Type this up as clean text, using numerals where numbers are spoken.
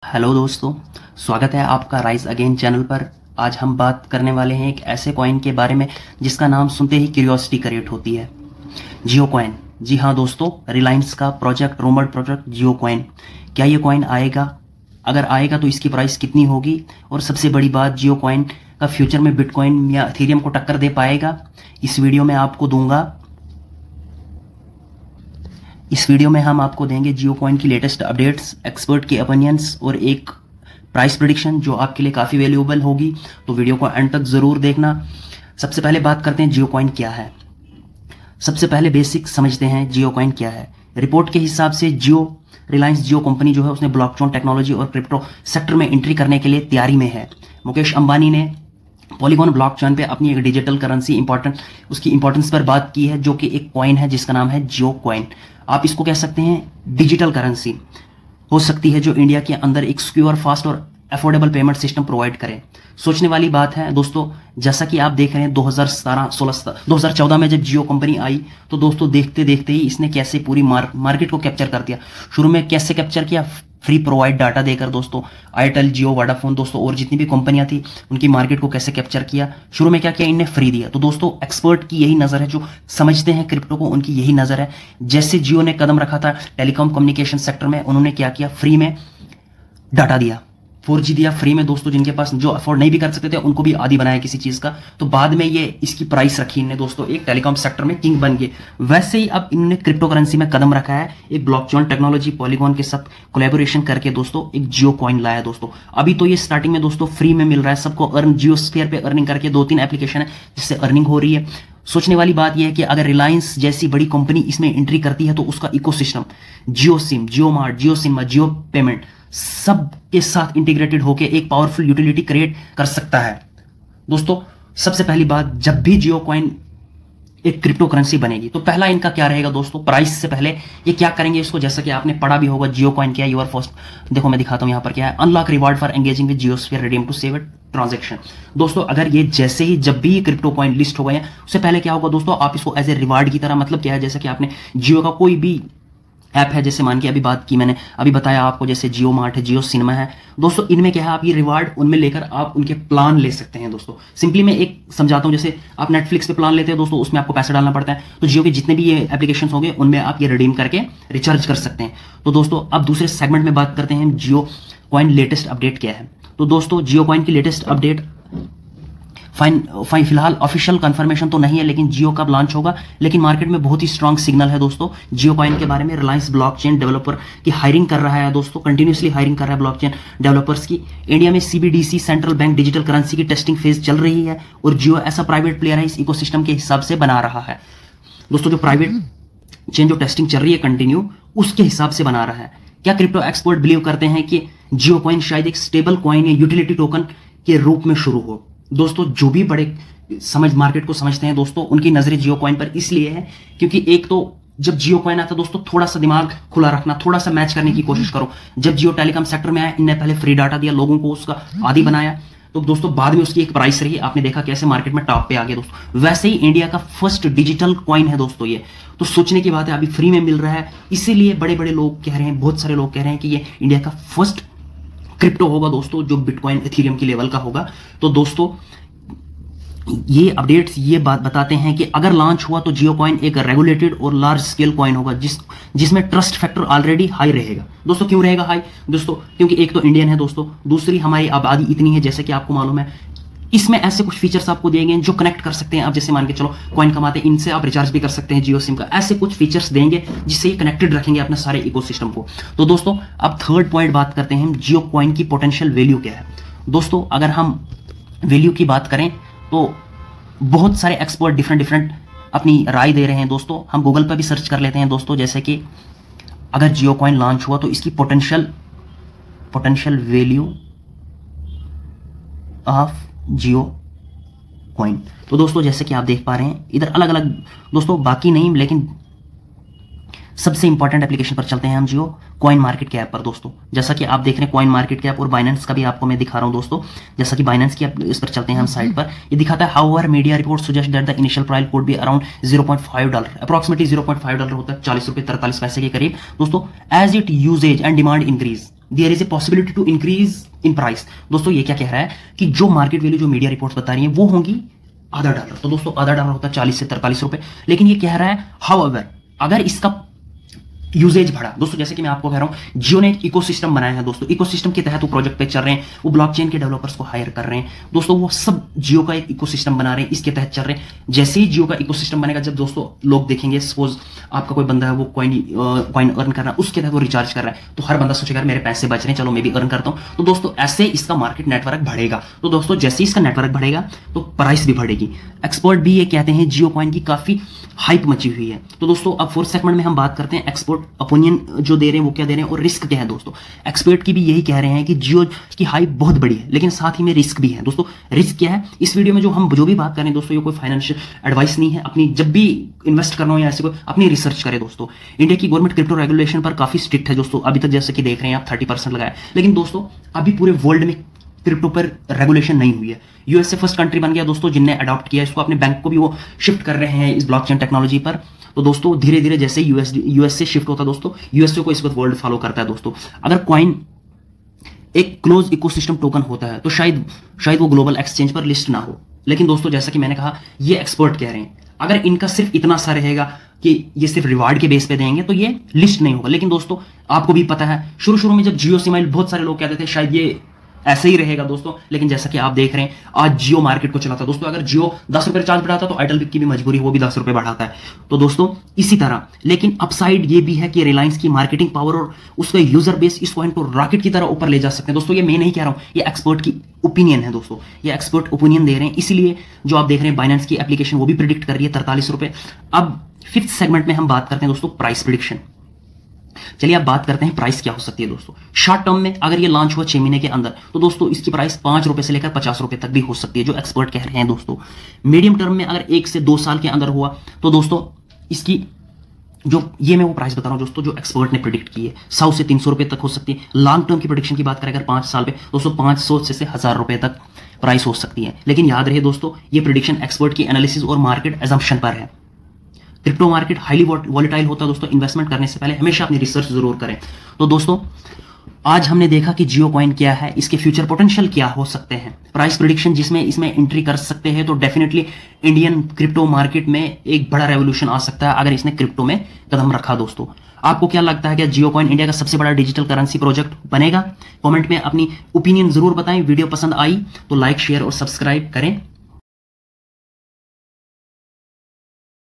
Hello दोस्तों, स्वागत है आपका राइज अगेन चैनल पर। आज हम बात करने वाले हैं एक ऐसे कॉइन के बारे में जिसका नाम सुनते ही क्यूरियोसिटी क्रिएट होती है, जियो कॉइन। जी हाँ दोस्तों, रिलायंस का प्रोजेक्ट, रूमर्ड प्रोजेक्ट जियो कॉइन। क्या ये कॉइन आएगा? अगर आएगा तो इसकी प्राइस कितनी होगी? और सबसे बड़ी बात, जियो कॉइन का फ्यूचर में बिटकॉइन या इथेरियम को टक्कर दे पाएगा? इस वीडियो में आपको दूंगा। इस वीडियो में हम आपको देंगे जियो कॉइन की लेटेस्ट अपडेट्स, एक्सपर्ट के ओपिनियंस और एक प्राइस प्रेडिक्शन जो आपके लिए काफ़ी वैल्यूएबल होगी। तो वीडियो को एंड तक ज़रूर देखना। सबसे पहले बात करते हैं जियो कॉइन क्या है। सबसे पहले बेसिक समझते हैं जियो कॉइन क्या है। रिपोर्ट के हिसाब से रिलायंस जियो कंपनी जो है उसने ब्लॉकचेन टेक्नोलॉजी और क्रिप्टो सेक्टर में एंट्री करने के लिए तैयारी में है। मुकेश अंबानी ने पॉलीगॉन ब्लॉकचेन पे अपनी एक डिजिटल करेंसी उसकी इंपॉर्टेंस पर बात की है, जो कि एक कॉइन है जिसका नाम है जियो कॉइन। आप इसको कह सकते हैं डिजिटल करेंसी हो सकती है जो इंडिया के अंदर एक सिक्योर, फास्ट और अफोर्डेबल पेमेंट सिस्टम प्रोवाइड करे। सोचने वाली बात है दोस्तों, जैसा कि आप देख रहे हैं 2014 में जब जियो कंपनी आई तो दोस्तों देखते देखते ही इसने कैसे पूरी मार्केट को कैप्चर कर दिया। शुरू में कैसे कैप्चर किया? फ्री प्रोवाइड डाटा देकर दोस्तों। एयरटेल, जियो, वोडाफोन दोस्तों और जितनी भी कंपनियां थी उनकी मार्केट को कैसे कैप्चर किया। शुरू में क्या किया? इनने फ्री दिया। तो दोस्तों एक्सपर्ट की यही नजर है, जो समझते हैं क्रिप्टो को उनकी यही नजर है। जैसे जियो ने कदम रखा था टेलीकॉम कम्युनिकेशन सेक्टर में, उन्होंने क्या किया? फ्री में डाटा दिया, 4G दिया फ्री में दोस्तों। जिनके पास जो अफोर्ड नहीं भी कर सकते थे उनको भी आदी बनाया किसी चीज का। तो बाद में ये इसकी प्राइस रखी इन्होंने दोस्तों, एक टेलीकॉम सेक्टर में किंग बन गए। वैसे ही अब इन्होंने क्रिप्टो करेंसी में कदम रखा है, एक ब्लॉकचेन टेक्नोलॉजी पॉलीगॉन के साथ कोलैबोरेशन करके दोस्तों एक जियो कॉइन लाया दोस्तों। अभी तो ये स्टार्टिंग में दोस्तों फ्री में मिल रहा है सबको। जियो स्फीयर पे अर्निंग करके 2-3 एप्लीकेशन है जिससे अर्निंग हो रही है। सोचने वाली बात यह है कि अगर रिलायंस जैसी बड़ी कंपनी इसमें एंट्री करती है तो उसका इकोसिस्टम जियो सिम, जियो मार्ट, जियो सिनेमा, जियो पेमेंट सब के साथ इंटीग्रेटेड होकर एक पावरफुल यूटिलिटी क्रिएट कर सकता है दोस्तों। सबसे पहली बात, जब भी जियो कॉइन एक क्रिप्टो करेंसी बनेगी तो पहला इनका क्या रहेगा दोस्तों? प्राइस से पहले ये क्या करेंगे इसको, जैसा कि आपने पढ़ा भी होगा जियो कॉइन क्या है। यूर फर्स्ट देखो, मैं दिखाता हूं यहां पर क्या है। Unlock reward for engaging with JioSphere, redeem to save transaction. दोस्तों अगर ये जैसे ही जब भी ये क्रिप्टो कॉइन लिस्ट हो गए उससे पहले क्या होगा दोस्तों? आप इसको एज ए रिवार्ड की तरह, मतलब क्या है, जैसे कि आपने जियो का कोई भी ऐप है, जैसे मान के अभी बात की मैंने, अभी बताया आपको, जैसे जियो मार्ट है, जियो सिनेमा है दोस्तों। इनमें क्या है, आप ये रिवार्ड उनमें लेकर आप उनके प्लान ले सकते हैं दोस्तों। सिंपली मैं एक समझाता हूं, जैसे आप नेटफ्लिक्स पे प्लान लेते हैं दोस्तों, उसमें आपको पैसा डालना पड़ता है। तो जियो के जितने भी ये एप्लीकेशन होंगे उनमें आप ये रिडीम करके रिचार्ज कर सकते हैं। तो दोस्तों अब दूसरे सेगमेंट में बात करते हैं जियो कॉइन लेटेस्ट अपडेट क्या है। तो दोस्तों जियो कॉइन की लेटेस्ट अपडेट फिलहाल ऑफिशियल कंफर्मेशन तो नहीं है, लेकिन जियो कब लॉन्च होगा, लेकिन मार्केट में बहुत ही स्ट्रांग सिग्नल है दोस्तों जियो कॉइन के बारे में। रिलायंस ब्लॉकचेन डेवलपर की हायरिंग कर रहा है दोस्तों, कंटिन्यूसली हायरिंग कर रहा है ब्लॉकचेन डेवलपर्स की। इंडिया में CBDC central bank digital currency की टेस्टिंग फेज चल रही है और जियो ऐसा प्राइवेट प्लेयर है इस इकोसिस्टम के हिसाब से बना रहा है दोस्तों। जो प्राइवेट चेन जो टेस्टिंग चल रही है कंटिन्यू, उसके हिसाब से बना रहा है। क्या क्रिप्टो एक्सपर्ट बिलीव करते हैं कि जियो कॉइन शायद एक स्टेबल कॉइन या यूटिलिटी टोकन के रूप में शुरू हो दोस्तों? जो भी बड़े मार्केट को समझते हैं दोस्तों, उनकी नजरें जियो कॉइन पर इसलिए है क्योंकि एक तो जब जियो कॉइन आता दोस्तों, थोड़ा सा दिमाग खुला रखना, थोड़ा सा मैच करने की कोशिश करो। जब जियो टेलीकॉम सेक्टर में आया, इनने पहले फ्री डाटा दिया, लोगों को उसका आदी बनाया, तो दोस्तों बाद में उसकी एक प्राइस रही, आपने देखा कैसे मार्केट में टॉप पे आ गया दोस्तों। वैसे ही इंडिया का फर्स्ट डिजिटल कॉइन है दोस्तों ये। तो सोचने की बात है, अभी फ्री में मिल रहा है, इसीलिए बड़े बड़े लोग कह रहे हैं, बहुत सारे लोग कह रहे हैं कि ये इंडिया का फर्स्ट क्रिप्टो होगा दोस्तों जो बिटकॉइन, इथेरियम की लेवल का होगा। तो दोस्तों ये अपडेट्स ये बात बताते हैं कि अगर लॉन्च हुआ तो जियो कॉइन एक रेगुलेटेड और लार्ज स्केल कॉइन होगा जिसमें ट्रस्ट फैक्टर ऑलरेडी हाई रहेगा दोस्तों। क्यों रहेगा हाई दोस्तों? क्योंकि एक तो इंडियन है दोस्तों, दूसरी हमारी आबादी इतनी है, जैसे कि आपको मालूम है। इसमें ऐसे कुछ फीचर्स आपको दिए गए जो कनेक्ट कर सकते हैं आप, जैसे मान के चलो कॉइन कमाते हैं, इनसे आप रिचार्ज भी कर सकते हैं जियो सिम का। ऐसे कुछ फीचर्स देंगे जिससे ये कनेक्टेड रखेंगे अपने सारे इकोसिस्टम को। तो दोस्तों अब थर्ड पॉइंट बात करते हैं, जियो कॉइन की पोटेंशियल वैल्यू क्या है दोस्तों। अगर हम वैल्यू की बात करें तो बहुत सारे एक्सपर्ट डिफरेंट अपनी राय दे रहे हैं दोस्तों। हम गूगल पर भी सर्च कर लेते हैं दोस्तों, जैसे कि अगर जियो कॉइन लॉन्च हुआ तो इसकी potential value of Jio coin. तो दोस्तों जैसे कि आप देख पा रहे हैं इधर अलग अलग दोस्तों, बाकी नहीं लेकिन सबसे इंपॉर्टेंट एप्लीकेशन पर चलते हैं हम, जियो कॉइन मार्केट के ऐप पर दोस्तों। जैसा कि आप देख रहे हैं कॉइन मार्केट के ऐप, और बाइनेंस का भी आपको मैं दिखा रहा हूं दोस्तों। जैसा कि बाइनेंस की इस पर चलते हैं हम साइट पर, ये दिखाता है however media report suggest that the initial price could be around $0.5, approximately $0.5 होता है, 40 रुपए 43 पैसे के करीब दोस्तों। As it uses and demand increase there is a possibility to increase in price. दोस्तों ये क्या कह रहा है कि जो मार्केट वैल्यू जो मीडिया रिपोर्ट्स बता रही है वो होंगी $0.5। तो दोस्तों $0.5 होता है 40 से 43 रुपए, लेकिन ये कह रहा है हाउएवर अगर इसका यूजेज बढ़ा, दोस्तों जैसे कि मैं आपको कह रहा हूं जियो ने एक इकोसिस्टम बनाया है दोस्तों, इकोसिस्टम के तहत वो प्रोजेक्ट पे चल रहे हैं, वो ब्लॉकचेन के डेवलपर्स को हायर कर रहे हैं दोस्तों, वो सब जियो का एक इकोसिस्टम बना रहे हैं, इसके तहत चल रहे हैं। जैसे ही जियो का इकोसिस्टम बनेगा, जब दोस्तों लोग देखेंगे, सपोज आपका कोई बंदा है वो कॉइन अर्न कर रहा है, उसके तहत वो रिचार्ज कर रहा है, तो हर बंदा सोचेगा मेरे पैसे बच रहे हैं, चलो मैं भी अर्न करता हूं। तो दोस्तों ऐसे इसका मार्केट नेटवर्क बढ़ेगा। तो दोस्तों जैसे ही इसका नेटवर्क बढ़ेगा तो प्राइस भी बढ़ेगी। एक्सपर्ट भी ये कहते हैं जियो कॉइन की काफी हाइप मची हुई है। तो दोस्तों अब फोर्थ सेगमेंट में हम बात करते हैं एक्सपर्ट ओपिनियन जो दे रहे हैं वो क्या दे रहे हैं और रिस्क क्या है। दोस्तों एक्सपर्ट की भी यही कह रहे हैं कि जियो की हाइप बहुत बड़ी है, लेकिन साथ ही में रिस्क भी है। दोस्तों रिस्क क्या है, इस वीडियो में जो भी बात करें दोस्तों, ये कोई फाइनेंशियल एडवाइस नहीं है। अपनी जब भी इन्वेस्ट करना हो या ऐसे कोई अपनी रिसर्च करें दोस्तों। इंडिया की गवर्नमेंट क्रिप्टो रेगुलेशन पर काफी स्ट्रिक्ट है दोस्तों, अभी तक जैसे कि देख रहे हैं आप 30% लगाया, लेकिन दोस्तों अभी पूरे वर्ल्ड में क्रिप्टो पर रेगुलेशन नहीं हुई है। यूएसए फर्स्ट कंट्री बन गया दोस्तों जिनने अडॉप्ट किया इसको, अपने बैंक को भी वो शिफ्ट कर रहे हैं इस ब्लॉकचेन टेक्नोलॉजी पर। तो दोस्तों धीरे धीरे जैसे यूएस से शिफ्ट होता है दोस्तों, यूएसए को इस वक्त वर्ल्ड फॉलो करता है दोस्तों। अगर कॉइन एक क्लोज इकोसिस्टम टोकन होता है तो शायद वो ग्लोबल एक्सचेंज पर लिस्ट ना हो, लेकिन दोस्तों जैसा कि मैंने कहा ये एक्सपर्ट कह रहे हैं अगर इनका सिर्फ इतना सा रहेगा कि ये सिर्फ रिवार्ड के बेस पे देंगे तो ये लिस्ट नहीं होगा। लेकिन दोस्तों आपको भी पता है शुरू में जब जियो सिम आई बहुत सारे लोग कहते थे शायद ये ऐसे ही रहेगा दोस्तों, लेकिन जैसा कि आप देख रहे हैं आज जियो मार्केट को चलाता है दोस्तों। अगर जियो 10 रुपए रिचार्ज बढ़ाता तो एयरटेल की भी मजबूरी वो भी 10 रुपए बढ़ाता है। तो दोस्तों इसी तरह, लेकिन अपसाइड ये भी है कि रिलायंस की मार्केटिंग पावर और उसका यूजर बेस इस पॉइंट को रॉकेट की तरह ऊपर ले जा सकते हैं दोस्तों। ये मैं नहीं कह रहा हूं, ये एक्सपर्ट की ओपिनियन है दोस्तों, ये एक्सपर्ट ओपिनियन दे रहे हैं। इसीलिए जो आप देख रहे हैं बाइनेंस की एप्लीकेशन वो भी प्रिडिक्ट कर रही है 43 रुपए। अब फिफ्थ सेगमेंट में हम बात करते हैं दोस्तों प्राइस प्रिडिक्शन। चलिए अब बात करते हैं प्राइस क्या हो सकती है दोस्तों। शॉर्ट टर्म में अगर ये लॉन्च हुआ 6 महीने के अंदर तो दोस्तों इसकी प्राइस 5 रुपए से लेकर 50 रुपए तक भी हो सकती है, जो एक्सपर्ट कह रहे हैं दोस्तों। मीडियम टर्म में अगर 1 से 2 साल के अंदर हुआ तो दोस्तों इसकी जो ये मैं वो प्राइस बता रहा हूं दोस्तों जो एक्सपर्ट ने प्रिडिक्ट की है 100 से 300 रुपए तक हो सकती है। लॉन्ग टर्म की प्रिडिक्शन की बात करें अगर 5 साल पे दोस्तों 500 से 1000 रुपए तक प्राइस हो सकती है। लेकिन याद रहे दोस्तों ये प्रिडिक्शन एक्सपर्ट की एनालिसिस और मार्केट एजम्पशन पर है। क्रिप्टो मार्केट हाईली वॉलेटाइल होता है दोस्तों, इन्वेस्टमेंट करने से पहले हमेशा अपनी रिसर्च जरूर करें। तो दोस्तों आज हमने देखा कि जियो कॉइन क्या है, इसके फ्यूचर पोटेंशियल क्या हो सकते हैं, प्राइस प्रेडिक्शन जिसमें इसमें एंट्री कर सकते हैं, तो डेफिनेटली इंडियन क्रिप्टो मार्केट में एक बड़ा रेवोल्यूशन आ सकता है अगर इसने क्रिप्टो में कदम रखा। दोस्तों आपको क्या लगता है कि जियो कॉइन इंडिया का सबसे बड़ा डिजिटल करेंसी प्रोजेक्ट बनेगा? कमेंट में अपनी ओपिनियन जरूर बताएं। वीडियो पसंद आई तो लाइक शेयर और सब्सक्राइब करें।